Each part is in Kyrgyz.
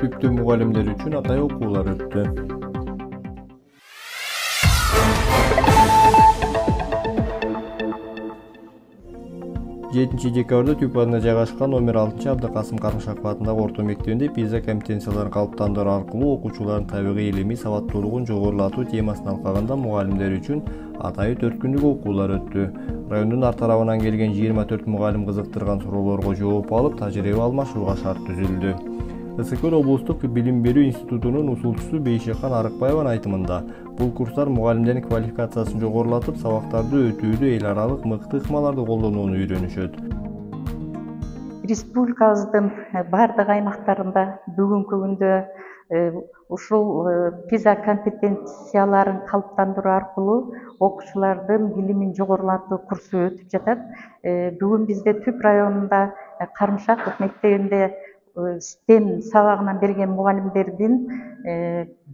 мектептүү мугалимдер үчүн атай окуулар өттү. 7 декабрда Тюпанда жайгашкан номер 6 Абдыкасым Карымшаков атындагы орто мектебинде PISA компетенцияларын калыптандыруу аркылуу окуучулардын табигый илимий сабаттуулугун жогорулатуу темасын алкаганда мугалимдер үчүн атайы 4 күндүк окуулар өттү. Райондун ар тарабынан келген 24 мугалим кызыктырган суроолорго жооп алып, тажрыйба алмашууга шарт түзүлдү. Ысыкөл облустук билим берүү институтунун усулчусу Бейшехан Арыкбаеванын айтымында, бул курстар мугалимдердин квалификациясын жогорулатып, сабактарды өтүүдө эл аралык мыкты ыкмаларды колдонууну үйрөнүшөт. Республикабыздын бардык аймактарында бүгүнкү күндө ушул PISA компетенцияларын калыптандыруу аркылуу окуучулардын билимин жогорулатуу курсу өтүп жатат. Бүгүн бизде Түп районунда Карымшаков мектебинде STEM сабагынан берген мугалимдердин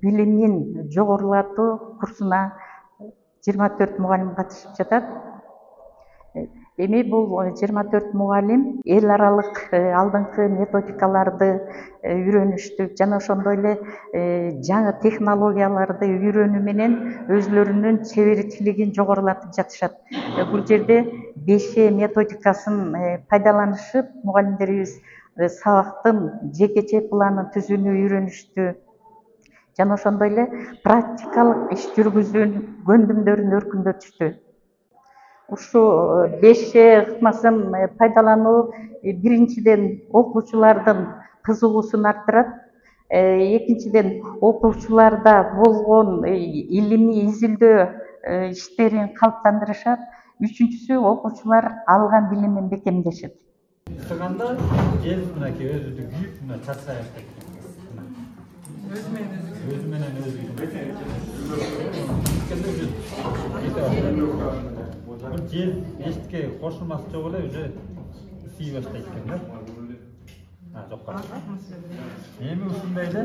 билимин жогорулатуу курсуна 24 мугалим катышып жатат. Эми бул 24 мугалим эл аралык алдыңкы методикаларды үйрөнүштү, жана ошондой эле жаңы технологияларды үйрөнүү менен өзлөрүнүн чеберчилигин жогорулатып жатышат. Бул жерде 5 методикасын пайдаланышып, мугалимдерибиз сабактын жекече планын түзүүнү үйрөнүштү. Жана ошондой эле практикалык иш жүргүзүүнүн көндүмдөрүн өркүндөтүштү. Ушул 5 ыкмасын пайдалануу биринчиден окуучулардын кызыгуусун арттырат, экинчиден окуучуларда болгон илимий изилдөө иштерин калыптандырышат, үчүнчүсү окуучулар алган билимин бекемдешет. Ысыганда жел мынакей өзүдү күйүп, мына чачырай баштайт. Өзү менен өзү. Бул жел эчтеке кошулмасы жок эле уже сий баштайт экен да. Жокко. Эми ушундай эле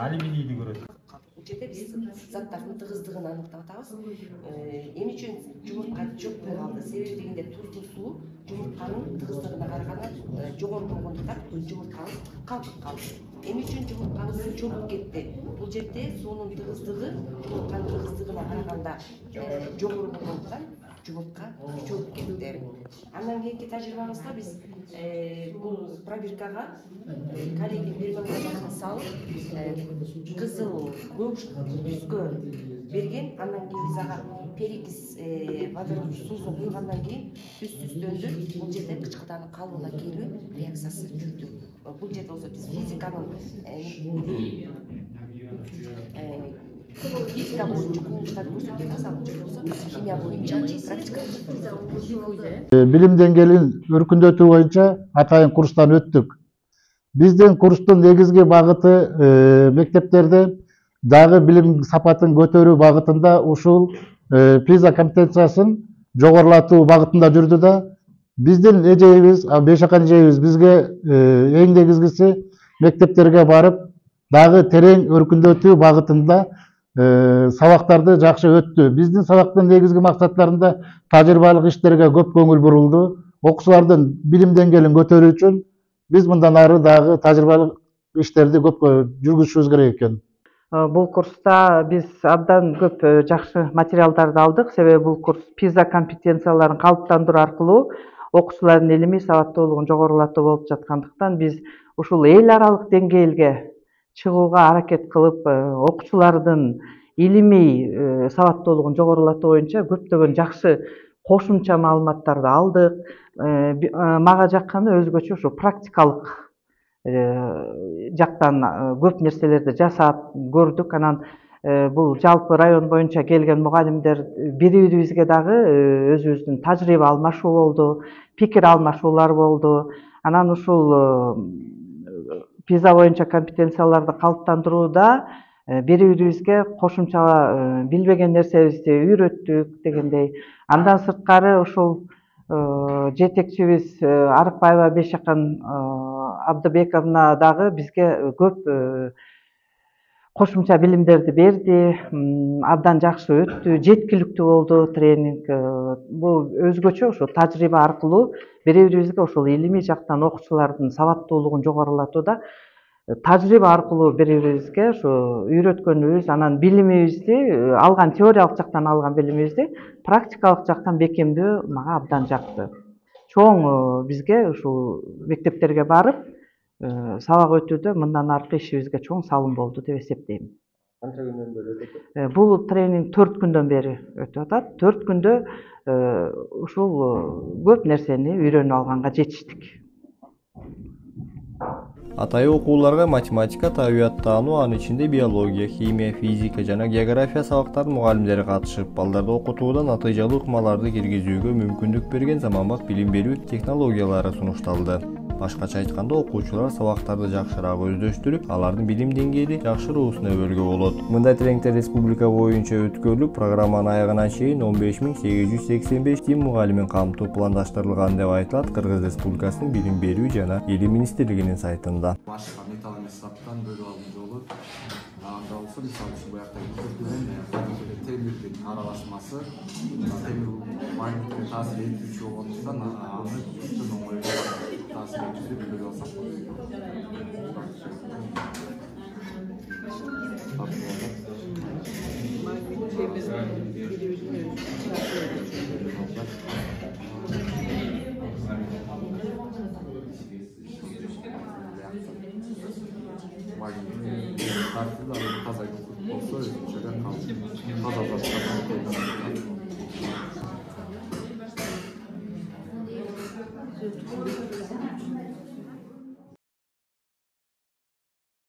алюминийди көрөт. Бул жерде биз заттардын тыгыздыгын аныктап атабыз. Эмне үчүн жумуртка жокпой калды? Себеби дегенде тургу суу жумуртканын тыгыздыгына караганда жогору болгондуктан жумурткабыз калкып калды. Эмне үчүн жумурткабыз чөгүп кетти? Бул жерде суунун тыгыздыгы жумуртканын тыгыздыгына караганда жогору болгондуктан жумуртка чөгүп кетти. Андан кийинки тажрыйбабызда биз бул пробиркага калийдин бирбалкасын салып, кызыл көк түскө берген. Андан кийин биз ага перекис водород суусун куйгандан кийин үстүндө бул жерде кычкылтанын калыбына келүү реакциясы жүрдү. Бул жерде болсо биз физика боюнча кубулуштарды көрсөттүк, ал жерде болсо химия боюнча практика. Билим деңгээлин өркүндөтүү боюнча атайын курстан өттүк. Биздин курстун негизги багыты мектептерде дагы билим сапатын көтөрүү багытында ушул PISA компетенциясын жогорулатуу багытында жүрдү да, биздин эжебиз, Бейшехан эжебиз бизге эң негизгиси мектептерге барып, дагы терең өркүндөтүү багытында сабактарды жакшы өттү. Биздин сабактын негизги максаттарында тажрыйбалык иштерге көп көңүл бурулду. Окуучулардын билим деңгээлин көтөрүү үчүн биз мындан ары дагы тажрыйбалык иштерди көп жүргүзүшүбүз керек экен. Бул курста биз абдан көп жакшы материалдарды алдык. Себеби бул курс PISA компетенцияларын калыптандыруу аркылуу окуучулардын илимий сабаттуулугун жогорулатуу болуп жаткандыктан биз ушул эл аралык деңгээлге чыгууга аракет кылып, окуучулардын илимий сабаттуулугун жогорулатуу боюнча көптөгөн жакшы кошумча маалыматтарды алдык. Мага жакканы өзгөчө ушу практикалык жактан көп нерселерди жасап көрдүк. Анан бул жалпы район боюнча келген мугалимдер бири бирибизге дагы өзүбүздүн тажрыйба алмашуу болду, пикир алмашуулар болду. Анан ушул PISA боюнча компетенцияларды калыптандырууда бири бирибизге кошумча билбеген нерсебизди үйрөттүк дегендей. Андан сырткары ушул жетекчибиз Арыкбаева Бейшехан Абдыбековна дагы бизге көп кошумча билимдерди берди. Абдан жакшы өттү, жеткиликтүү болду тренинг. Бул өзгөчө ошо тажрыйба аркылуу бири бирибизге ошол илимий жактан окуучулардын сабаттуулугун жогорулатууда тажрыйба аркылуу бири бирибизге ушу үйрөткөнүбүз, анан билимибизди алган, теориялык жактан алган билимибизди практикалык жактан бекемдөө мага абдан жакты. Чоң бизге ушул мектептерге барып сабак өтүүдө мындан аркы ишибизге чоң салым болду деп эсептейм. Канча күндөн бери өтөт экен? Бул тренинг 4 күндөн бери өтүп атат. 4 күндө ушул көп нерсени үйрөнүп алганга жетиштик. Атайы окууларга математика, табияттаануу, анын ичинде биология, химия, физика жана география сабактарынын мугалимдери катышып, балдарды окутуудан натыйжалуу ыкмаларды киргизүүгө мүмкүндүк берген заманбап билим берүү технологиялары сунушталды. Башкача айтканда, окуучулар сабактарды жакшыраак өздөштүрүп, алардын билим деңгээли жакшыруусуна өбөлгө болот. Мындай тренингдер республика боюнча өткөрүлүп, программанын аягына чейин 15885 тим мугалимин камтуу пландаштырылган деп айтылат Кыргыз Республикасынын Билим берүү жана Илим министрлигинин сайтында. Башка металл эмес заттан бөлүп алуу жолу анда болсо, мисалы үчүн буякта темирдин аралашмасы, темир магнитке таасир этүүчү болгондуктан аны үчүн оңой таасир этүүсү бөлүп алсак Tartı da таза болсо өзүнчө да таза